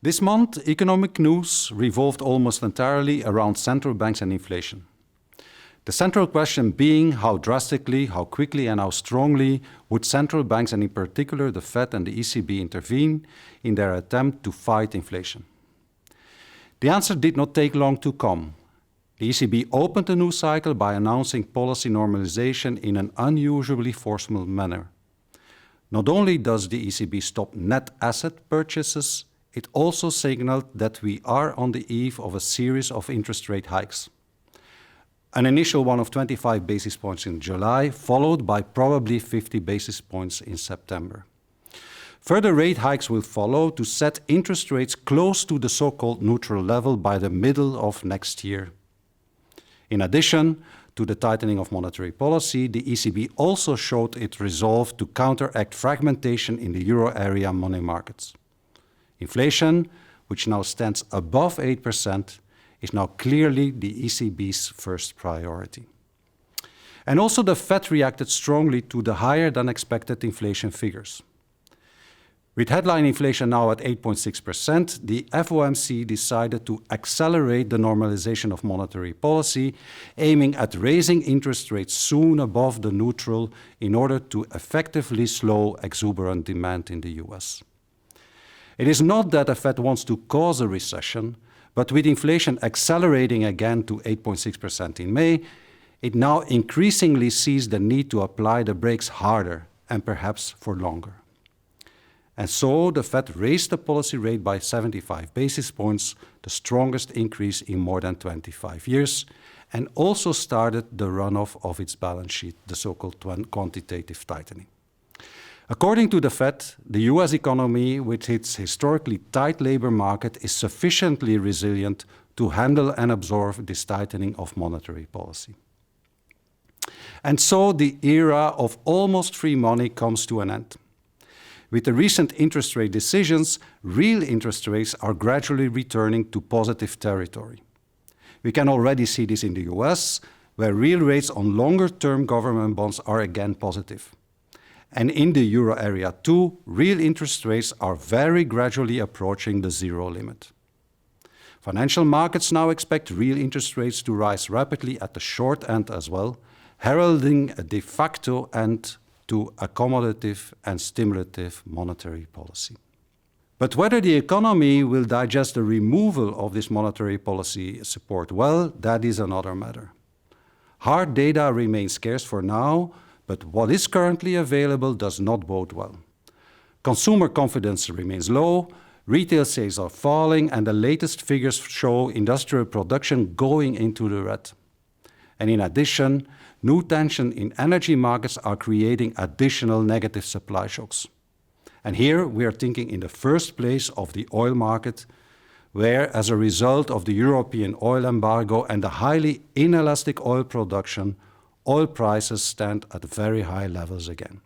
This month, economic news revolved almost entirely around central banks and inflation. The central question being how drastically, how quickly and how strongly would central banks, and in particular the Fed and the ECB, intervene in their attempt to fight inflation. The answer did not take long to come. The ECB opened the news cycle by announcing policy normalization in an unusually forceful manner. Not only does the ECB stop net asset purchases, it also signaled that we are on the eve of a series of interest rate hikes. An initial one of 25 basis points in July, followed by probably 50 basis points in September. Further rate hikes will follow to set interest rates close to the so-called neutral level by the middle of next year. In addition to the tightening of monetary policy, the ECB also showed its resolve to counteract fragmentation in the euro area money markets. Inflation, which now stands above 8%, is now clearly the ECB's first priority. And also the Fed reacted strongly to the higher than expected inflation figures. With headline inflation now at 8.6%, the FOMC decided to accelerate the normalization of monetary policy, aiming at raising interest rates soon above the neutral in order to effectively slow exuberant demand in the US. It is not that the Fed wants to cause a recession, but with inflation accelerating again to 8.6% in May, it now increasingly sees the need to apply the brakes harder and perhaps for longer. And so the Fed raised the policy rate by 75 basis points, the strongest increase in more than 25 years, and also started the runoff of its balance sheet, the so-called quantitative tightening. According to the Fed, the US economy, with its historically tight labor market, is sufficiently resilient to handle and absorb this tightening of monetary policy. And so the era of almost free money comes to an end. With the recent interest rate decisions, real interest rates are gradually returning to positive territory. We can already see this in the US, where real rates on longer-term government bonds are again positive. And in the euro area too, real interest rates are very gradually approaching the zero limit. Financial markets now expect real interest rates to rise rapidly at the short end as well, heralding a de facto end to accommodative and stimulative monetary policy. But whether the economy will digest the removal of this monetary policy support well, that is another matter. Hard data remains scarce for now, but what is currently available does not bode well. Consumer confidence remains low, retail sales are falling, and the latest figures show industrial production going into the red. And in addition, new tension in energy markets are creating additional negative supply shocks. And here we are thinking in the first place of the oil market, where as a result of the European oil embargo and the highly inelastic oil production, oil prices stand at very high levels again.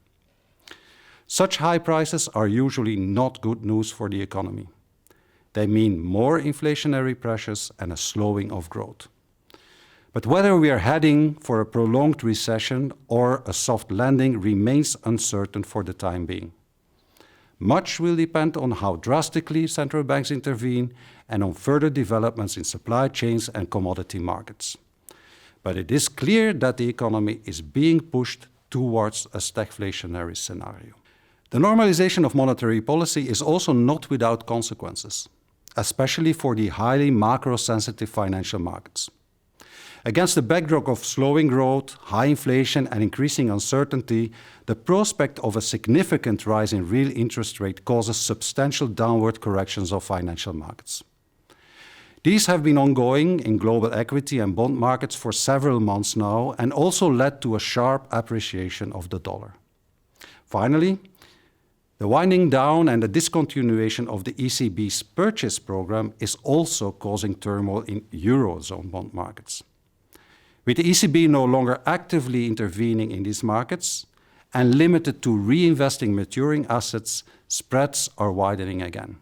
Such high prices are usually not good news for the economy. They mean more inflationary pressures and a slowing of growth. But whether we are heading for a prolonged recession or a soft landing remains uncertain for the time being. Much will depend on how drastically central banks intervene and on further developments in supply chains and commodity markets. But it is clear that the economy is being pushed towards a stagflationary scenario. The normalization of monetary policy is also not without consequences, especially for the highly macro-sensitive financial markets. Against the backdrop of slowing growth, high inflation and increasing uncertainty, the prospect of a significant rise in real interest rate causes substantial downward corrections of financial markets. These have been ongoing in global equity and bond markets for several months now and also led to a sharp appreciation of the dollar. Finally, the winding down and the discontinuation of the ECB's purchase program is also causing turmoil in Eurozone bond markets. With the ECB no longer actively intervening in these markets and limited to reinvesting maturing assets, spreads are widening again.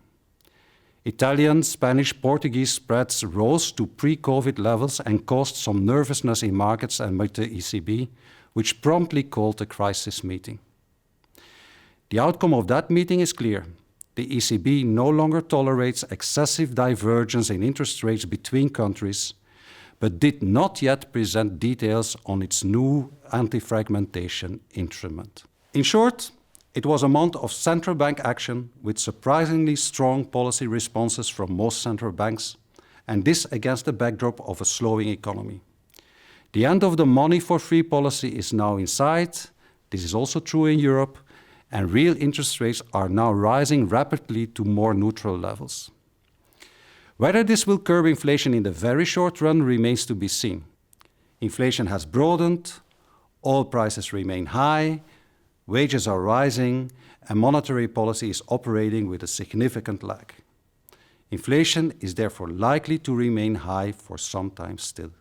Italian, Spanish, Portuguese spreads rose to pre-COVID levels and caused some nervousness in markets and with the ECB, which promptly called a crisis meeting. The outcome of that meeting is clear. the ECB no longer tolerates excessive divergence in interest rates between countries, but did not yet present details on its new anti-fragmentation instrument. In short, it was a month of central bank action with surprisingly strong policy responses from most central banks, and this against the backdrop of a slowing economy. The end of the money for free policy is now in sight. This is also true in Europe, and real interest rates are now rising rapidly to more neutral levels. Whether this will curb inflation in the very short run remains to be seen. Inflation has broadened, oil prices remain high, wages are rising, and monetary policy is operating with a significant lag. Inflation is therefore likely to remain high for some time still.